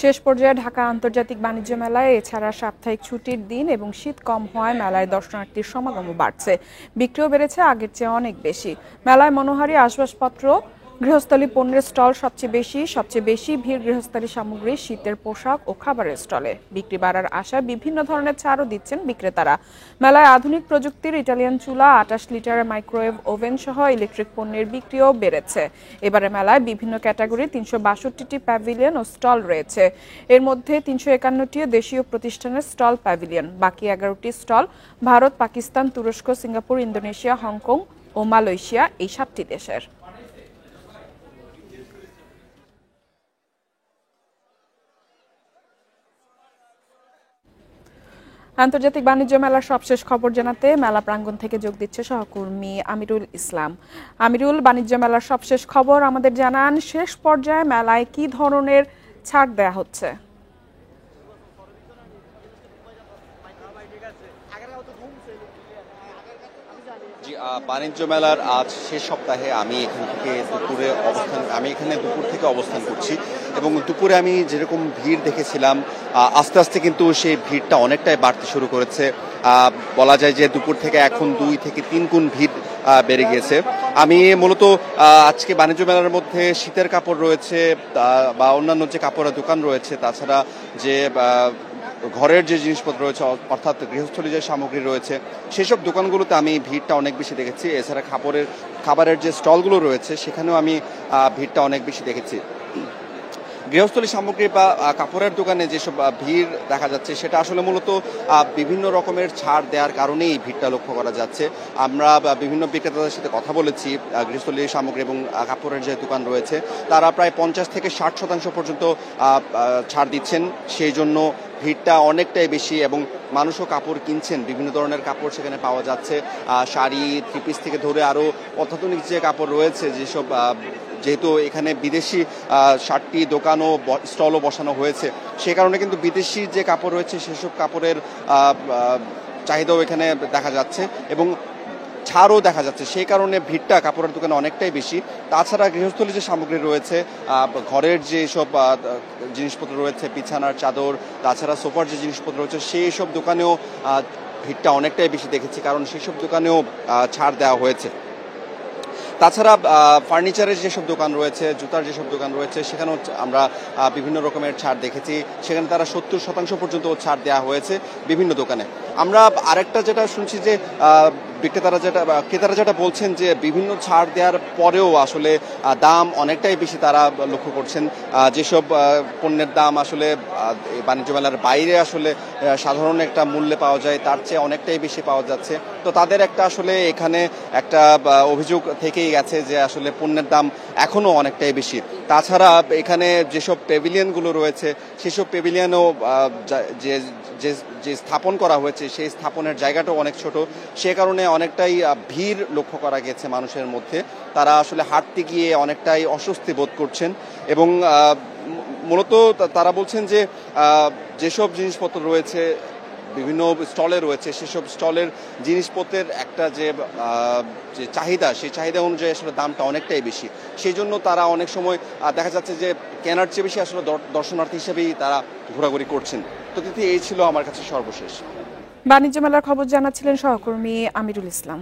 শেষ পর্যায়ে ঢাকা আন্তর্জাতিক বাণিজ্য মেলায় এছাড়া সাপ্তাহিক ছুটির দিন এবং শীত কম হওয়ায় মেলায় দর্শনার্থীর সমাগমও বাড়ছে। বিক্রিও বেড়েছে আগের চেয়ে অনেক বেশি। মেলায় মনোহারী আসবাবপত্র, গৃহস্থলী পণ্যের স্টল সবচেয়ে বেশি ভিড় গৃহস্থলী সামগ্রী, শীতের পোশাক ও খাবারের স্টলে। বিক্রি বাড়ার আশায় বিভিন্ন ধরনের ছাড়ও দিচ্ছেন বিক্রেতারা। মেলায় আধুনিক প্রযুক্তির ইটালিয়ান চুলা, 28 লিটারের মাইক্রোওয়েভ ওভেন সহ ইলেকট্রিক পণ্যের বিক্রিও বেড়েছে। এবারে মেলায় বিভিন্ন ক্যাটাগরির 362টি প্যাভিলিয়ন ও স্টল রয়েছে। এর মধ্যে 351টি দেশীয় প্রতিষ্ঠানের স্টল প্যাভিলিয়ন, বাকি 11টি স্টল ভারত, পাকিস্তান, তুরস্ক, সিঙ্গাপুর, ইন্দোনেশিয়া, হংকং ও মালয়েশিয়া এই 7টি দেশের। আন্তর্জাতিক বাণিজ্য মেলার সবশেষ খবর জানাতে মেলা প্রাঙ্গণ থেকে যোগ দিচ্ছে সহকর্মী আমিরুল ইসলাম। আমিরুল, বাণিজ্য মেলার সবশেষ খবর আমাদের জানান। শেষ পর্যায়ে মেলায় কি ধরনের ছাড় দেয়া হচ্ছে? বাণিজ্য মেলার আজ শেষ সপ্তাহে আমি এখানে দুপুর থেকে অবস্থান করছি এবং দুপুরে আমি যেরকম ভিড় দেখেছিলাম আস্তে আস্তে কিন্তু সেই ভিড়টা অনেকটাই বাড়তে শুরু করেছে। বলা যায় যে দুপুর থেকে এখন 2 থেকে 3 গুণ ভিড় বেড়ে গিয়েছে। আমি মূলত আজকে বাণিজ্য মেলার মধ্যে শীতের কাপড় রয়েছে বা অন্যান্য যে কাপড়ের দোকান রয়েছে, তাছাড়া যে ঘরের যে জিনিসপত্র রয়েছে অর্থাৎ গৃহস্থলী যে সামগ্রী রয়েছে সেসব দোকানগুলোতে আমি ভিড়টা অনেক বেশি দেখেছি। এছাড়া খাবারের যে স্টলগুলো রয়েছে সেখানেও আমি ভিড়টা অনেক বেশি দেখেছি। গৃহস্থলী সামগ্রী বা কাপড়ের দোকানে যেসব ভিড় দেখা যাচ্ছে সেটা আসলে মূলত বিভিন্ন রকমের ছাড় দেওয়ার কারণেই ভিড়টা লক্ষ্য করা যাচ্ছে। আমরা বিভিন্ন বিক্রেতাদের সাথে কথা বলেছি। গৃহস্থলী সামগ্রী এবং কাপড়ের যে দোকান রয়েছে তারা প্রায় 50 থেকে 60% পর্যন্ত ছাড় দিচ্ছেন। সেই জন্য ভিড়টা অনেকটাই বেশি এবং মানুষও কাপড় কিনছেন। বিভিন্ন ধরনের কাপড় সেখানে পাওয়া যাচ্ছে, শাড়ি, 3 পিস থেকে ধরে আরও অত্যাধুনিক যে কাপড় রয়েছে, যেসব যেহেতু এখানে বিদেশি 60টি দোকান ও স্টলও বসানো হয়েছে, সে কারণে কিন্তু বিদেশি যে কাপড় রয়েছে সেসব কাপড়ের চাহিদাও এখানে দেখা যাচ্ছে এবং ছাড়ও দেখা যাচ্ছে। সেই কারণে ভিড়টা কাপড়ের দোকানে অনেকটাই বেশি। তাছাড়া গৃহস্থলী যে সামগ্রী রয়েছে, ঘরের যে সব জিনিসপত্র রয়েছে, বিছানার চাদর, তাছাড়া সোফার যে জিনিসপত্র রয়েছে, সেই সব দোকানেও ভিড়টা অনেকটাই বেশি দেখেছি, কারণ সেসব দোকানেও ছাড় দেওয়া হয়েছে। তাছাড়া ফার্নিচারের যেসব দোকান রয়েছে, জুতার যেসব দোকান রয়েছে, সেখানেও আমরা বিভিন্ন রকমের ছাড় দেখেছি। সেখানে তারা 70% পর্যন্ত ছাড় দেওয়া হয়েছে বিভিন্ন দোকানে। আমরা আরেকটা যেটা শুনছি যে ক্রেতারা যেটা বলছেন যে বিভিন্ন ছাড় দেওয়ার পরেও আসলে দাম অনেকটাই বেশি তারা লক্ষ্য করছেন। যেসব পণ্যের দাম আসলে বাণিজ্য মেলার বাইরে আসলে সাধারণ একটা মূল্যে পাওয়া যায় তার চেয়ে অনেকটাই বেশি পাওয়া যাচ্ছে। তো তাদের একটা আসলে এখানে একটা অভিযোগ থেকেই গেছে যে আসলে পণ্যের দাম এখনও অনেকটাই বেশি। তাছাড়া এখানে যেসব প্যাভিলিয়নগুলো রয়েছে সেসব প্যাভিলিয়নও যে স্থাপন করা হয়েছে সেই স্থাপনের জায়গাটাও অনেক ছোট। সে কারণে অনেকটাই ভিড় লক্ষ্য করা গেছে মানুষের মধ্যে। তারা আসলে হাঁটতে গিয়ে অনেকটাই অস্বস্তি বোধ করছেন এবং মূলত তারা বলছেন যে যেসব জিনিসপত্র রয়েছে বিভিন্ন স্টলে রয়েছে সেসব স্টলের জিনিসপত্রের একটা যে চাহিদা, সেই চাহিদা অনুযায়ী আসলে দামটা অনেকটাই বেশি। সেই জন্য তারা অনেক সময় দেখা যাচ্ছে যে কেনার চেয়ে বেশি আসলে দর্শনার্থী হিসেবেই তারা ঘোরাঘুরি করছেন। তো এই ছিল আমার কাছে সর্বশেষ বাণিজ্য মেলার খবর জানাচ্ছিলেন সহকর্মী আমিরুল ইসলাম।